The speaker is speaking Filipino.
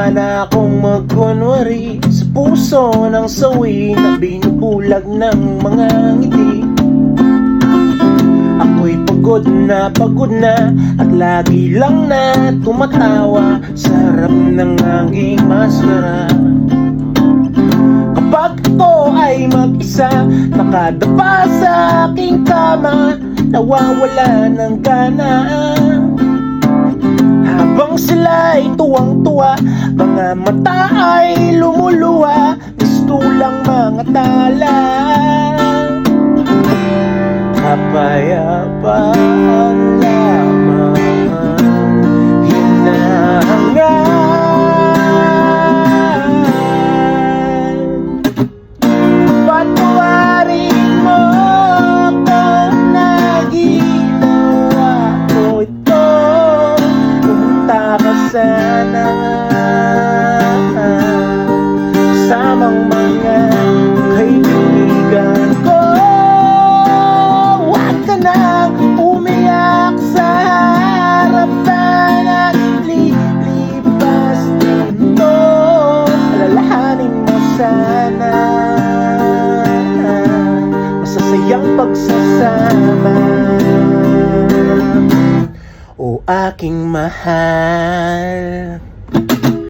Nagawa na akong magkunwari sa puso ng sawi na binubulag ng mga ngiti. Ako'y pagod na at lagi lang na tumatawa sa harap ng aking maskara. Kapag ako ay mag-isa, nakadapa sa aking kama, nawawala ng gana. Habang sila'y tuwang-tuwa, mga mata ay lumuluwa, mistulang mga tala. Kapayapaan lamang hinahangaan. Patawarin mo ako na ginawa ko ito. Pumunta ka sana kasamang mga kaibigan ko. Huwag ka nang umiyak sa harapan at lilipas dito. Alalahanin mo sana masasayang pagsasama, o aking mahal.